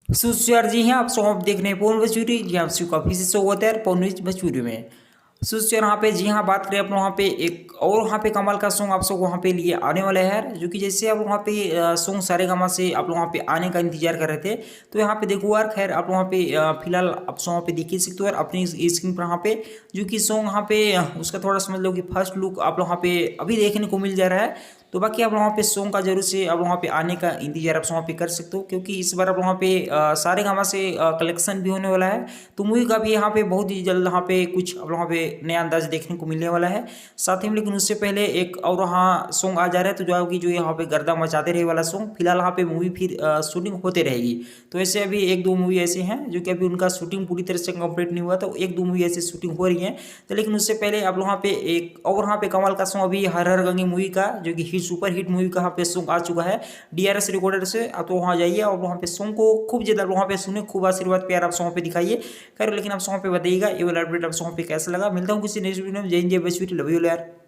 सुशियार जी हैं आप सब देख रहे हैं पवन भोजपुरी जी आप सबका फिर से स्वागत है पवन न्यूज भोजपुरी में। सुशियार यहाँ पे जी हाँ बात करें आप लोग वहाँ पे एक और वहाँ पे कमाल का सॉन्ग आप सब वहाँ पे लिए आने वाला है जो कि जैसे आप वहाँ पे सॉन्ग सारेगामा से आप लोग वहाँ पे आने का इंतजार कर रहे थे। तो यहाँ पे देखो यार खैर आप लोग वहाँ पे फिलहाल आप सब वहाँ पे देख ही सकते हो यार अपनी स्क्रीन पर यहाँ पे जो कि सॉन्ग यहाँ पे उसका थोड़ा समझ लो कि फर्स्ट लुक आप लोग वहाँ पे अभी देखने को मिल जा रहा है। तो बाकी आप वहाँ पे सॉन्ग का जरूर से आप वहाँ पे आने का इंतजार आप वहाँ पे कर सकते हो क्योंकि इस बार आप वहाँ पे सारेगामा से कलेक्शन भी होने वाला है। तो मूवी का भी यहाँ पे बहुत ही जल्द यहाँ पे कुछ आप वहाँ पे नया अंदाज देखने को मिलने वाला है साथ ही में। लेकिन उससे पहले एक और वहाँ सॉन्ग आ जा रहा है तो जो है जो यहाँ पे गर्दा मचाते रहे वाला सॉन्ग फिलहाल यहाँ पे मूवी फिर शूटिंग होते रहेगी। तो ऐसे अभी एक दो मूवी ऐसे हैं जो कि अभी उनका शूटिंग पूरी तरह से कंप्लीट नहीं हुआ तो एक दो मूवी ऐसे शूटिंग हो रही है। तो लेकिन उससे पहले आप लोग वहाँ पे एक और वहाँ पे कमाल का सॉन्ग अभी हर हर गंगे मूवी का जो कि हिट सुपर हिट मूवी का यहाँ पे सॉन्ग आ चुका है DRS रिकॉर्डर से। आप तो वहाँ जाइए और वहाँ पे सॉन्ग को खूब ज़्यादा वहाँ पे सुने खूब आशीर्वाद प्यार आप सॉन्ग पे दिखाइए। खैर लेकिन आप सॉन्ग पे बताइएगा ये वाला अपडेट आप सॉन्ग पे कैसा लगा। मिलता हूँ किसी नेक्स्ट वीडियो में। जय हिंद जय भोजपुरी लव यू यार।